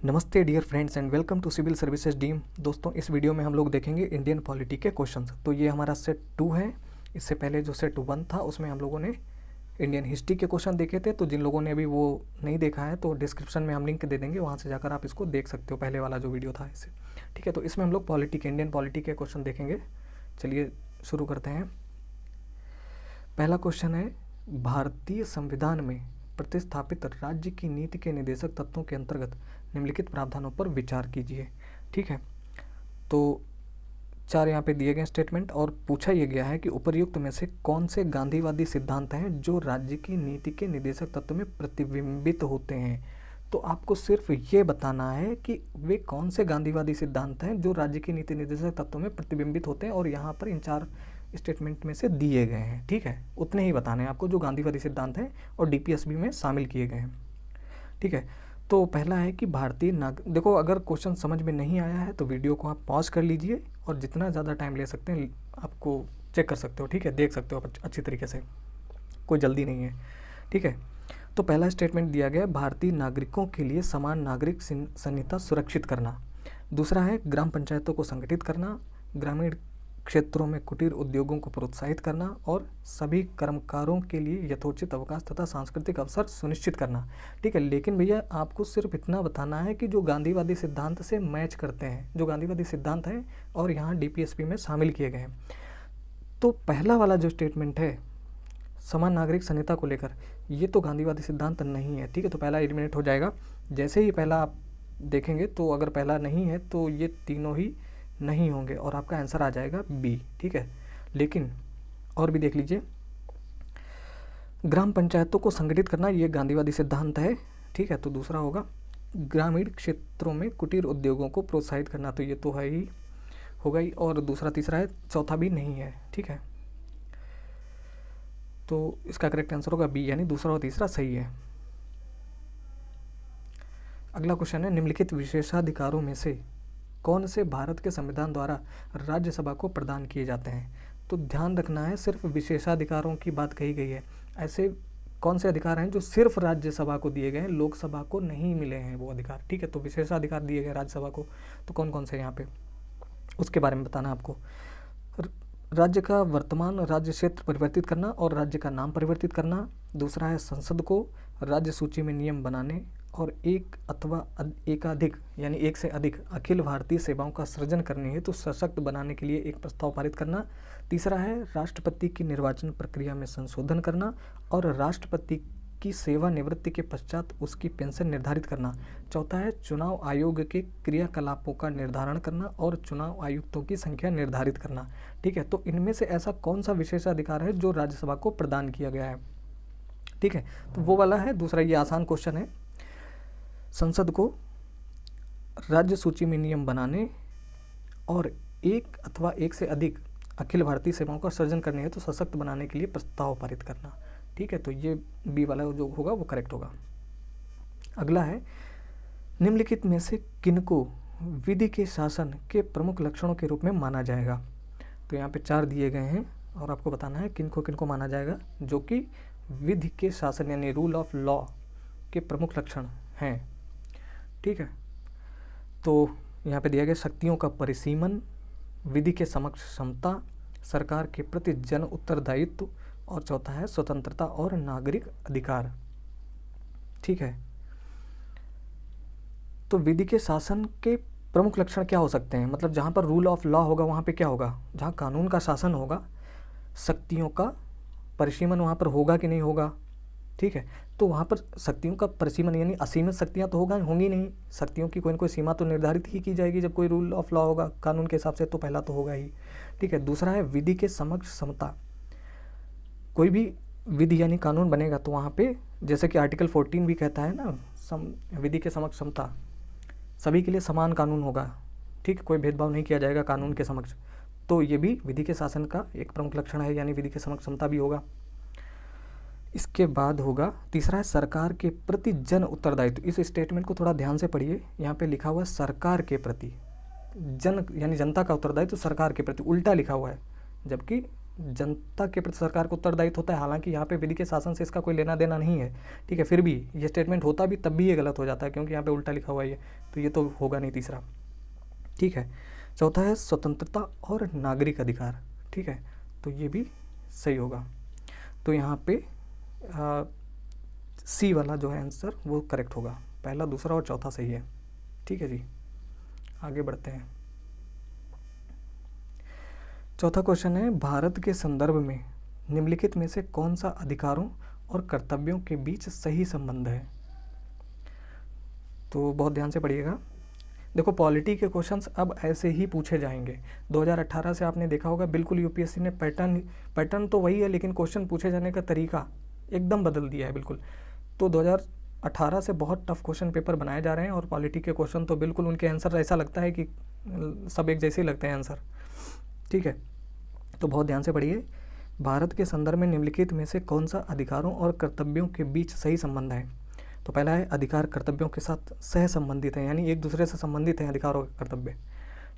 नमस्ते dear friends and welcome to civil services team. दोस्तों, इस वीडियो में हम लोग देखेंगे इंडियन पॉलिटी के क्वेश्चंस। तो ये हमारा सेट 2 है। इससे पहले जो सेट 1 था उसमें हम लोगों ने इंडियन हिस्ट्री के क्वेश्चन देखे थे। तो जिन लोगों ने अभी वो नहीं देखा है तो डिस्क्रिप्शन में हम लिंक दे देंगे, वहाँ से जाकर आप इसको देख सकते हो, पहले वाला जो वीडियो था इससे। ठीक है, तो इसमें हम लोग पॉलिटी के, इंडियन पॉलिटी के क्वेश्चन देखेंगे। चलिए शुरू करते हैं। पहला क्वेश्चन है, भारतीय संविधान में प्रतिस्थापित राज्य की नीति के निदेशक तत्वों के अंतर्गत निम्नलिखित प्रावधानों पर विचार कीजिए। ठीक है, तो 4 यहाँ पे दिए गए स्टेटमेंट और पूछा यह गया है कि उपर्युक्त में से कौन से गांधीवादी सिद्धांत हैं जो राज्य की नीति के निदेशक तत्व में प्रतिबिंबित होते हैं। तो आपको सिर्फ ये बताना है कि वे कौन से गांधीवादी सिद्धांत हैं जो राज्य की नीति निदेशक तत्व में प्रतिबिंबित होते हैं, और यहाँ पर इन 4 स्टेटमेंट में से दिए गए हैं। ठीक है, उतने ही बताने हैं आपको जो गांधीवादी सिद्धांत हैं और डीपीएसबी में शामिल किए गए हैं। ठीक है, तो पहला है कि भारतीय देखो, अगर क्वेश्चन समझ में नहीं आया है तो वीडियो को आप पॉज कर लीजिए और जितना ज़्यादा टाइम ले सकते हैं आपको चेक कर सकते हो। ठीक है, देख सकते हो आप अच्छी तरीके से, कोई जल्दी नहीं है। ठीक है, तो पहला स्टेटमेंट दिया गया है, भारतीय नागरिकों के लिए समान नागरिक संहिता सुरक्षित करना। दूसरा है, ग्राम पंचायतों को संगठित करना, ग्रामीण क्षेत्रों में कुटीर उद्योगों को प्रोत्साहित करना और सभी कर्मकारों के लिए यथोचित अवकाश तथा सांस्कृतिक अवसर सुनिश्चित करना। ठीक है, लेकिन भैया आपको सिर्फ इतना बताना है कि जो गांधीवादी सिद्धांत से मैच करते हैं, जो गांधीवादी सिद्धांत हैं और यहाँ डीपीएसपी में शामिल किए गए हैं। तो पहला वाला जो स्टेटमेंट है समान नागरिक संहिता को लेकर, ये तो गांधीवादी सिद्धांत नहीं है। ठीक है, तो पहला एलिमिनेट हो जाएगा। जैसे ही पहला आप देखेंगे तो अगर पहला नहीं है तो ये तीनों ही नहीं होंगे और आपका आंसर आ जाएगा बी। ठीक है, लेकिन और भी देख लीजिए, ग्राम पंचायतों को संगठित करना ये गांधीवादी सिद्धांत है। ठीक है, तो दूसरा होगा ग्रामीण क्षेत्रों में कुटीर उद्योगों को प्रोत्साहित करना, तो ये तो है ही, होगा ही। और दूसरा तीसरा है, चौथा भी नहीं है। ठीक है, तो इसका करेक्ट आंसर होगा बी, यानी दूसरा और तीसरा सही है। अगला क्वेश्चन है, निम्नलिखित विशेषाधिकारों में से कौन से भारत के संविधान द्वारा राज्यसभा को प्रदान किए जाते हैं। तो ध्यान रखना है, सिर्फ विशेषाधिकारों की बात कही गई है। ऐसे कौन से अधिकार हैं जो सिर्फ राज्यसभा को दिए गए हैं, लोकसभा को नहीं मिले हैं वो अधिकार। ठीक है, तो विशेषाधिकार दिए गए राज्यसभा को, तो कौन कौन से यहाँ पे, उसके बारे में बताना आपको। राज्य का वर्तमान राज्य क्षेत्र परिवर्तित करना और राज्य का नाम परिवर्तित करना। दूसरा है, संसद को राज्य सूची में नियम बनाने और एक अथवा एकाधिक यानी एक से अधिक अखिल भारतीय सेवाओं का सृजन करने हेतु सशक्त बनाने के लिए एक प्रस्ताव पारित करना। तीसरा है, राष्ट्रपति की निर्वाचन प्रक्रिया में संशोधन करना और राष्ट्रपति की सेवानिवृत्ति के पश्चात उसकी पेंशन निर्धारित करना। चौथा है, चुनाव आयोग के क्रियाकलापों का निर्धारण करना और चुनाव आयुक्तों की संख्या निर्धारित करना। ठीक है, तो इनमें से ऐसा कौन सा विशेषाधिकार है जो राज्यसभा को प्रदान किया गया है। ठीक है, तो वो वाला है दूसरा। ये आसान क्वेश्चन है, संसद को राज्य सूची में नियम बनाने और एक अथवा एक से अधिक अखिल भारतीय सेवाओं का सृजन करने हेतु सशक्त बनाने के लिए प्रस्ताव पारित करना। ठीक है, तो ये बी वाला जो होगा वो करेक्ट होगा। अगला है, निम्नलिखित में से किनको विधि के शासन के प्रमुख लक्षणों के रूप में माना जाएगा। तो यहाँ पे 4 दिए गए हैं और आपको बताना है किनको किनको माना जाएगा जो कि विधि के शासन यानी रूल ऑफ लॉ के प्रमुख लक्षण हैं। ठीक है, तो यहाँ पे दिया गया शक्तियों का परिसीमन, विधि के समक्ष क्षमता, सरकार के प्रति जन उत्तरदायित्व और चौथा है, स्वतंत्रता और नागरिक अधिकार। ठीक है, तो विधि के शासन के प्रमुख लक्षण क्या हो सकते हैं, मतलब जहाँ पर रूल ऑफ लॉ होगा वहाँ पे क्या होगा, जहाँ कानून का शासन होगा, शक्तियों का परिसीमन वहाँ पर होगा कि नहीं होगा। ठीक है, तो वहाँ पर शक्तियों का परिसीमन यानी असीमित शक्तियाँ तो होंगी नहीं, शक्तियों की कोई न कोई सीमा तो निर्धारित ही की जाएगी जब कोई रूल ऑफ लॉ होगा कानून के हिसाब से, तो पहला तो होगा ही। ठीक है, दूसरा है, विधि के समक्ष समता, कोई भी विधि यानी कानून बनेगा तो वहाँ पे जैसे कि आर्टिकल 14 भी कहता है ना, विधि के समक्ष समता, सभी के लिए समान कानून होगा। ठीक है, कोई भेदभाव नहीं किया जाएगा कानून के समक्ष, तो ये भी विधि के शासन का एक प्रमुख लक्षण है, यानी विधि के समक्ष समता भी होगा। इसके बाद होगा तीसरा है, सरकार के प्रति जन उत्तरदायित्व। इस स्टेटमेंट को थोड़ा ध्यान से पढ़िए, यहाँ पे लिखा हुआ है सरकार के प्रति, जन यानी जनता का उत्तरदायित्व सरकार के प्रति, उल्टा लिखा हुआ है, जबकि जनता के प्रति सरकार को उत्तरदायित्व होता है। हालांकि यहाँ पे विधि के शासन से इसका कोई लेना देना नहीं है, ठीक है, फिर भी ये स्टेटमेंट होता भी तब भी ये गलत हो जाता है क्योंकि यहाँ पे उल्टा लिखा हुआ है ये, तो ये तो होगा नहीं तीसरा, ठीक है। चौथा है स्वतंत्रता और नागरिक अधिकार, ठीक है, तो ये भी सही होगा। तो यहाँ पे सी वाला जो है आंसर वो करेक्ट होगा, पहला, दूसरा और चौथा सही है, ठीक है जी। आगे बढ़ते हैं। चौथा क्वेश्चन है, भारत के संदर्भ में निम्नलिखित में से कौन सा अधिकारों और कर्तव्यों के बीच सही संबंध है। तो बहुत ध्यान से पढ़िएगा। देखो पॉलिटी के क्वेश्चंस अब ऐसे ही पूछे जाएंगे। 2018 से आपने देखा होगा बिल्कुल यूपीएससी ने पैटर्न तो वही है, लेकिन क्वेश्चन पूछे जाने का तरीका एकदम बदल दिया है बिल्कुल। तो 2018 से बहुत टफ क्वेश्चन पेपर बनाए जा रहे हैं और पॉलिटी के क्वेश्चन तो बिल्कुल उनके आंसर ऐसा लगता है कि सब एक जैसे ही लगते हैं आंसर, ठीक है। तो बहुत ध्यान से पढ़िए। भारत के संदर्भ में निम्नलिखित में से कौन सा अधिकारों और कर्तव्यों के बीच सही संबंध है। तो पहला है अधिकार कर्तव्यों के साथ सह संबंधित है, यानी एक दूसरे से संबंधित हैं अधिकार और कर्तव्य,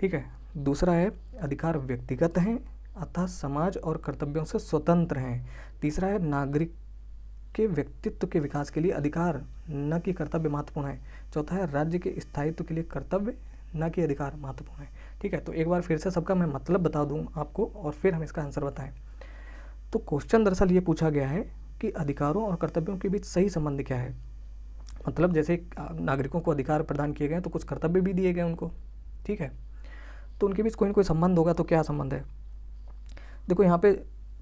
ठीक है। दूसरा है अधिकार व्यक्तिगत हैं अतः समाज और कर्तव्यों से स्वतंत्र हैं। तीसरा है नागरिक के व्यक्तित्व के विकास के लिए अधिकार न कि कर्तव्य महत्वपूर्ण है। चौथा है राज्य के स्थायित्व के लिए कर्तव्य न कि अधिकार महत्वपूर्ण है, ठीक है। तो एक बार फिर से सबका मैं मतलब बता दूं आपको और फिर हम इसका आंसर बताएं। तो क्वेश्चन दरअसल ये पूछा गया है कि अधिकारों और कर्तव्यों के बीच सही संबंध क्या है। मतलब जैसे नागरिकों को अधिकार प्रदान किए गए तो कुछ कर्तव्य भी दिए गए उनको, ठीक है। तो उनके बीच कोई ना कोई संबंध होगा, तो क्या संबंध है। देखो यहाँ पे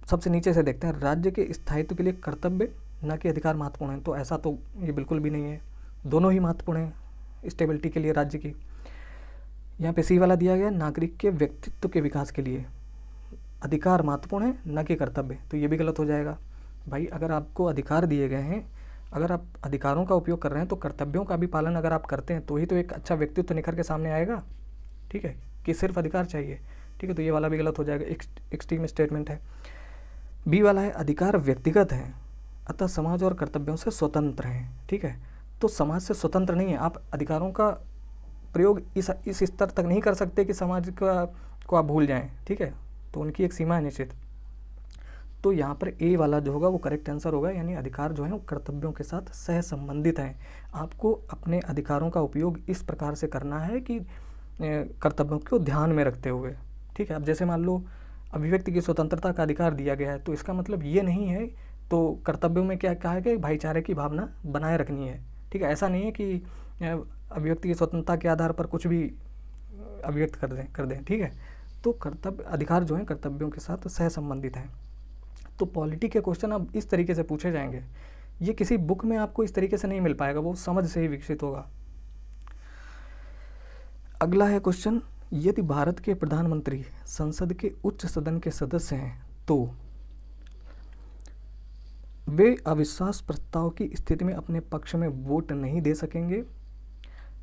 सबसे नीचे से देखते हैं, राज्य के स्थायित्व के लिए कर्तव्य न कि अधिकार महत्वपूर्ण है। तो ऐसा तो ये बिल्कुल भी नहीं है, दोनों ही महत्वपूर्ण है स्टेबिलिटी के लिए राज्य की। यहाँ पे सी वाला दिया गया, नागरिक के व्यक्तित्व के विकास के लिए अधिकार महत्वपूर्ण है न कि कर्तव्य, तो ये भी गलत हो जाएगा। भाई अगर आपको अधिकार दिए गए हैं, अगर आप अधिकारों का उपयोग कर रहे हैं तो कर्तव्यों का भी पालन अगर आप करते हैं तो ही तो एक अच्छा व्यक्तित्व निखर के सामने आएगा, ठीक है, कि सिर्फ अधिकार चाहिए, ठीक है। तो ये वाला भी गलत हो जाएगा, एक्सट्रीम स्टेटमेंट है। बी वाला है अधिकार व्यक्तिगत हैं अतः समाज और कर्तव्यों से स्वतंत्र हैं, ठीक है। तो समाज से स्वतंत्र नहीं है, आप अधिकारों का प्रयोग इस स्तर तक नहीं कर सकते कि समाज को आप भूल जाएं, ठीक है। तो उनकी एक सीमा है निश्चित। तो यहाँ पर ए वाला जो होगा वो करेक्ट आंसर होगा, यानी अधिकार जो है वो कर्तव्यों के साथ सह संबंधित हैं। आपको अपने अधिकारों का उपयोग इस प्रकार से करना है कि कर्तव्यों को ध्यान में रखते हुए, ठीक है। अब जैसे मान लो अभिव्यक्ति की स्वतंत्रता का अधिकार दिया गया है, तो इसका मतलब ये नहीं है तो कर्तव्यों में क्या कहा है कि भाईचारे की भावना बनाए रखनी है, ठीक है। ऐसा नहीं है कि अभिव्यक्ति की स्वतंत्रता के आधार पर कुछ भी अभिव्यक्त कर दें, ठीक है। तो कर्तव्य अधिकार जो है कर्तव्यों के साथ सह संबंधित हैं। तो पॉलिटी के क्वेश्चन अब इस तरीके से पूछे जाएंगे, ये किसी बुक में आपको इस तरीके से नहीं मिल पाएगा, वो समझ से ही विकसित होगा। अगला है क्वेश्चन, यदि भारत के प्रधानमंत्री संसद के उच्च सदन के सदस्य हैं तो वे अविश्वास प्रस्ताव की स्थिति में अपने पक्ष में वोट नहीं दे सकेंगे।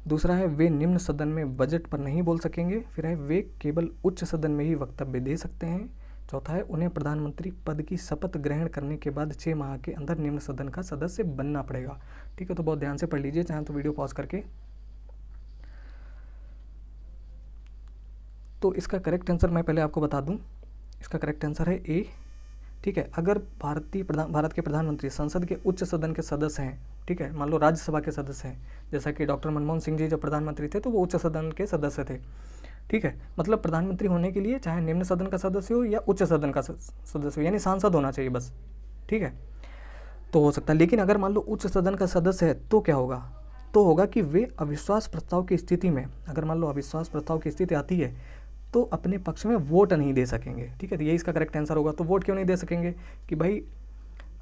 दूसरा है वे निम्न सदन में बजट पर नहीं बोल सकेंगे। फिर है वे केवल उच्च सदन में ही वक्तव्य दे सकते हैं। चौथा है उन्हें प्रधानमंत्री पद की शपथ ग्रहण करने के बाद 6 माह के अंदर निम्न सदन का सदस्य बनना पड़ेगा, ठीक है। तो बहुत ध्यान से पढ़ लीजिए, चाहे तो वीडियो पॉज करके। तो इसका करेक्ट आंसर मैं पहले आपको बता दूं, इसका करेक्ट आंसर है ए, ठीक है। अगर भारत के प्रधानमंत्री संसद के उच्च सदन के सदस्य हैं, ठीक है, मान लो राज्यसभा के सदस्य हैं, जैसा कि डॉक्टर मनमोहन सिंह जी जब प्रधानमंत्री थे तो वो उच्च सदन के सदस्य थे, ठीक है। मतलब प्रधानमंत्री होने के लिए चाहे निम्न सदन का सदस्य हो या उच्च सदन का सदस्य हो, यानी सांसद होना चाहिए बस, ठीक है, तो हो सकता है। लेकिन अगर मान लो उच्च सदन का सदस्य है तो क्या होगा, तो होगा कि वे अविश्वास प्रस्ताव की स्थिति में, अगर मान लो अविश्वास प्रस्ताव की स्थिति आती है तो अपने पक्ष में वोट नहीं दे सकेंगे, ठीक है। तो ये इसका करेक्ट आंसर होगा। तो वोट क्यों नहीं दे सकेंगे कि भाई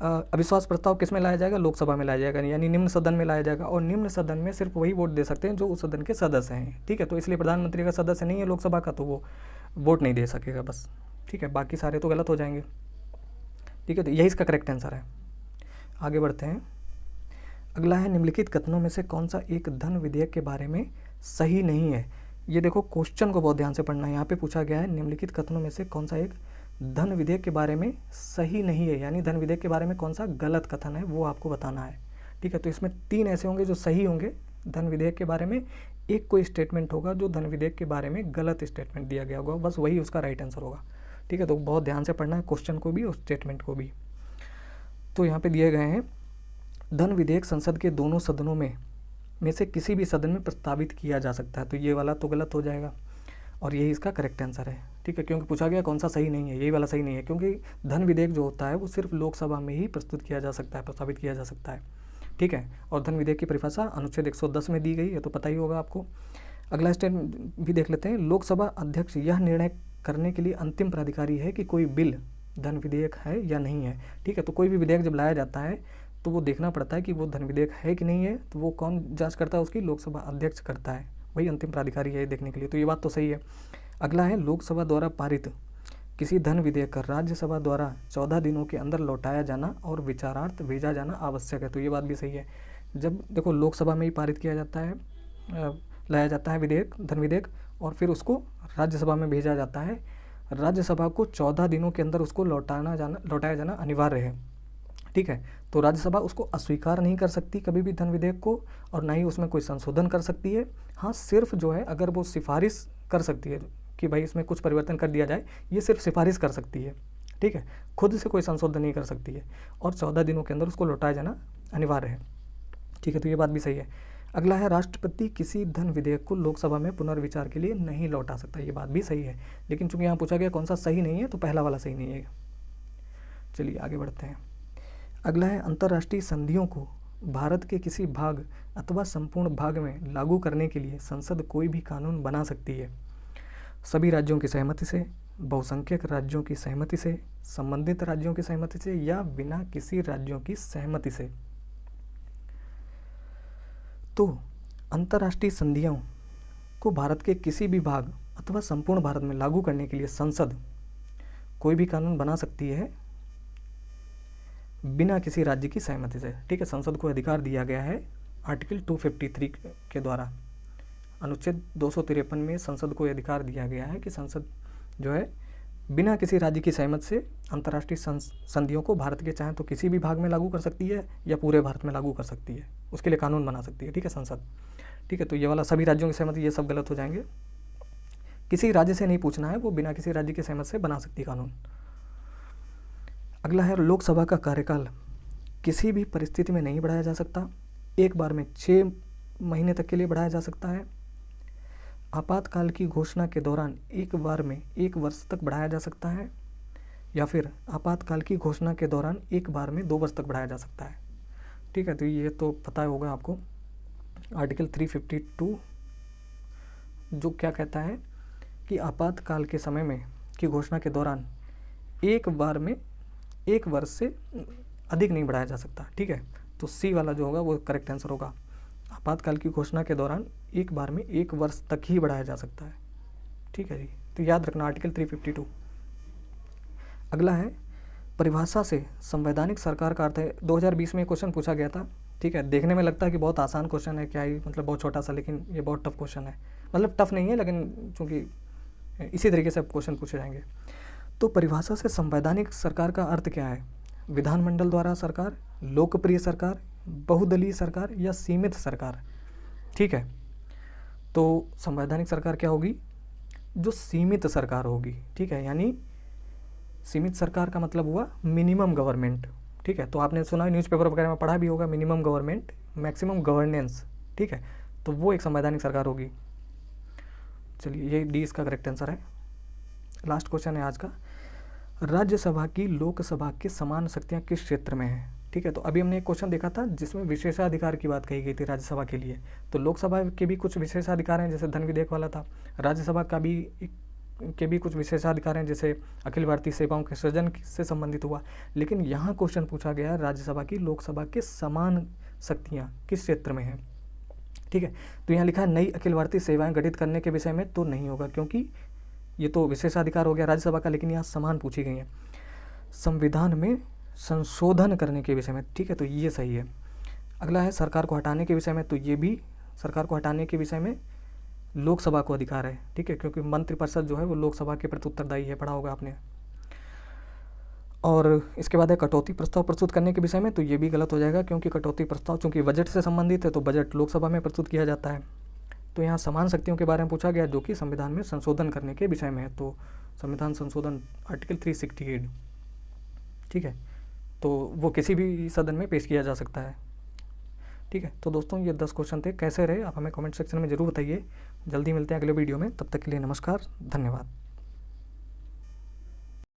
अविश्वास प्रस्ताव किस में लाया जाएगा, लोकसभा में लाया जाएगा, यानी निम्न सदन में लाया जाएगा, और निम्न सदन में सिर्फ वही वोट दे सकते हैं जो उस सदन के सदस्य हैं, ठीक है। तो इसलिए प्रधानमंत्री का सदस्य नहीं है लोकसभा का, तो वो वोट नहीं दे सकेगा बस, ठीक है। बाकी सारे तो गलत हो जाएंगे, ठीक है। तो यही इसका करेक्ट आंसर है। आगे बढ़ते हैं। अगला है निम्नलिखित कथनों में से कौन सा एक धन विधेयक के बारे में सही नहीं है। ये देखो क्वेश्चन को बहुत ध्यान से पढ़ना है। यहाँ पे पूछा गया है निम्नलिखित कथनों में से कौन सा एक धन विधेयक के बारे में सही नहीं है, यानी धन विधेयक के बारे में कौन सा गलत कथन है वो आपको बताना है, ठीक है। तो इसमें 3 ऐसे होंगे जो सही होंगे धन विधेयक के बारे में, एक कोई स्टेटमेंट होगा जो धन विधेयक के बारे में गलत स्टेटमेंट दिया गया होगा, बस वही उसका राइट आंसर होगा, ठीक है, तो बहुत ध्यान से पढ़ना है क्वेश्चन को भी और स्टेटमेंट को भी। तो यहाँ पे दिए गए हैं, धन विधेयक संसद के दोनों सदनों में से किसी भी सदन में प्रस्तावित किया जा सकता है। तो ये वाला तो गलत हो जाएगा और यही इसका करेक्ट आंसर है। ठीक है, क्योंकि पूछा गया कौन सा सही नहीं है, यही वाला सही नहीं है, क्योंकि धन विधेयक जो होता है वो सिर्फ लोकसभा में ही प्रस्तुत किया जा सकता है, प्रस्तावित किया जा सकता है। ठीक है, और धन विधेयक की परिभाषा अनुच्छेद 110 में दी गई है, तो पता ही होगा आपको। अगला स्टेटमेंट भी देख लेते हैं, लोकसभा अध्यक्ष यह निर्णय करने के लिए अंतिम प्राधिकारी है कि कोई बिल धन विधेयक है या नहीं है। ठीक है, तो कोई भी विधेयक जब लाया जाता है तो वो देखना पड़ता है कि वो धन विधेयक है कि नहीं है, तो वो कौन जांच करता है, उसकी लोकसभा अध्यक्ष करता है, वही अंतिम प्राधिकारी है देखने के लिए। तो ये बात तो सही है। अगला है, लोकसभा द्वारा पारित किसी धन विधेयक का राज्यसभा द्वारा 14 दिनों के अंदर लौटाया जाना और विचारार्थ भेजा जाना आवश्यक है। तो ये बात भी सही है। जब देखो लोकसभा में ही पारित किया जाता है, लाया जाता है विधेयक, धन विधेयक, और फिर उसको राज्यसभा में भेजा जाता है, राज्यसभा को 14 दिनों के अंदर उसको लौटाया जाना अनिवार्य है। ठीक है, तो राज्यसभा उसको अस्वीकार नहीं कर सकती कभी भी धन विधेयक को, और ना ही उसमें कोई संशोधन कर सकती है। हाँ, सिर्फ जो है अगर वो सिफारिश कर सकती है कि भाई इसमें कुछ परिवर्तन कर दिया जाए, ये सिर्फ सिफारिश कर सकती है। ठीक है, खुद से कोई संशोधन नहीं कर सकती है, और 14 दिनों के अंदर उसको लौटाया जाना अनिवार्य है। ठीक है, तो ये बात भी सही है। अगला है, राष्ट्रपति किसी धन विधेयक को लोकसभा में पुनर्विचार के लिए नहीं लौटा सकता। ये बात भी सही है, लेकिन चूंकि यहाँ पूछा गया कौन सा सही नहीं है, तो पहला वाला सही नहीं है। चलिए आगे बढ़ते हैं। अगला है, अंतर्राष्ट्रीय संधियों को भारत के किसी भाग अथवा संपूर्ण भाग में लागू करने के लिए संसद कोई भी कानून बना सकती है, सभी राज्यों की सहमति से, बहुसंख्यक राज्यों की सहमति से, संबंधित राज्यों की सहमति से, या बिना किसी राज्यों की सहमति से। तो अंतर्राष्ट्रीय संधियों को भारत के किसी भी भाग अथवा संपूर्ण भारत में लागू करने के लिए संसद कोई भी कानून बना सकती है बिना किसी राज्य की सहमति से। ठीक है, संसद को अधिकार दिया गया है आर्टिकल 253 के द्वारा, अनुच्छेद 253 में संसद को अधिकार दिया गया है कि संसद जो है बिना किसी राज्य की सहमति से अंतर्राष्ट्रीय संधियों को भारत के चाहे तो किसी भी भाग में लागू कर सकती है या पूरे भारत में लागू कर सकती है, उसके लिए कानून बना सकती है। ठीक है, संसद। ठीक है, तो ये वाला सभी राज्यों की सहमति, ये सब गलत हो जाएंगे। किसी राज्य से नहीं पूछना है, वो बिना किसी राज्य की सहमति से बना सकती है कानून। अगला है, लोकसभा का कार्यकाल किसी भी परिस्थिति में नहीं बढ़ाया जा सकता, एक बार में 6 महीने तक के लिए बढ़ाया जा सकता है, आपातकाल की घोषणा के दौरान एक बार में 1 वर्ष तक बढ़ाया जा सकता है, या फिर आपातकाल की घोषणा के दौरान एक बार में 2 वर्ष तक बढ़ाया जा सकता है। ठीक है, तो ये तो पता होगा आपको, आर्टिकल 352 जो क्या कहता है कि आपातकाल के समय में की घोषणा के दौरान एक बार में 1 वर्ष से अधिक नहीं बढ़ाया जा सकता। ठीक है, तो सी वाला जो होगा वो करेक्ट आंसर होगा। आपातकाल की घोषणा के दौरान एक बार में 1 वर्ष तक ही बढ़ाया जा सकता है। ठीक है जी, तो याद रखना आर्टिकल 352। अगला है, परिभाषा से संवैधानिक सरकार का अर्थ है। 2020 में क्वेश्चन पूछा गया था। ठीक है, देखने में लगता है कि बहुत आसान क्वेश्चन है, क्या ही मतलब बहुत छोटा सा, लेकिन ये बहुत टफ क्वेश्चन है। मतलब टफ नहीं है, लेकिन चूँकि इसी तरीके से क्वेश्चन पूछे जाएंगे। तो परिभाषा से संवैधानिक सरकार का अर्थ क्या है? विधानमंडल द्वारा सरकार, लोकप्रिय सरकार, बहुदलीय सरकार या सीमित सरकार। ठीक है, तो संवैधानिक सरकार क्या होगी? जो सीमित सरकार होगी। ठीक है, यानी सीमित सरकार का मतलब हुआ मिनिमम गवर्नमेंट। ठीक है, तो आपने सुना न्यूज़पेपर वगैरह में पढ़ा भी होगा, मिनिमम गवर्नमेंट मैक्सिमम गवर्नेंस। ठीक है, तो वो एक संवैधानिक सरकार होगी। चलिए, ये डी इसका करेक्ट आंसर है। लास्ट क्वेश्चन है आज का, राज्यसभा की लोकसभा के समान शक्तियाँ किस क्षेत्र में हैं? ठीक है, तो अभी हमने एक क्वेश्चन देखा था जिसमें विशेषाधिकार की बात कही गई थी राज्यसभा के लिए। तो लोकसभा के भी कुछ विशेषाधिकार हैं, जैसे धन विधेयक वाला था। राज्यसभा का भी कुछ विशेषाधिकार हैं, जैसे अखिल भारतीय सेवाओं के सृजन से संबंधित हुआ। लेकिन यहाँ क्वेश्चन पूछा गया राज्यसभा की लोकसभा के समान शक्तियाँ किस क्षेत्र में हैं। ठीक है, तो यहाँ लिखा है नई अखिल भारतीय सेवाएं गठित करने के विषय में, तो नहीं होगा क्योंकि ये तो विशेषाधिकार हो गया राज्यसभा का। लेकिन यहाँ समान पूछी गई है, संविधान में संशोधन करने के विषय में। ठीक है, तो ये सही है। अगला है सरकार को हटाने के विषय में, तो ये भी सरकार को हटाने के विषय में लोकसभा को अधिकार है। ठीक है, क्योंकि मंत्रिपरिषद जो है वो लोकसभा के प्रति उत्तरदायी है, पढ़ा होगा आपने। और इसके बाद है कटौती प्रस्ताव प्रस्तुत करने के विषय में, तो ये भी गलत हो जाएगा क्योंकि कटौती प्रस्ताव चूंकि बजट से संबंधित है तो बजट लोकसभा में प्रस्तुत किया जाता है। तो यहाँ समान शक्तियों के बारे में पूछा गया जो कि संविधान में संशोधन करने के विषय में है। तो संविधान संशोधन आर्टिकल 368, ठीक है, तो वो किसी भी सदन में पेश किया जा सकता है। ठीक है, तो दोस्तों ये 10 क्वेश्चन थे। कैसे रहे आप हमें कमेंट सेक्शन में ज़रूर बताइए। जल्दी मिलते हैं अगले वीडियो में, तब तक के लिए नमस्कार, धन्यवाद।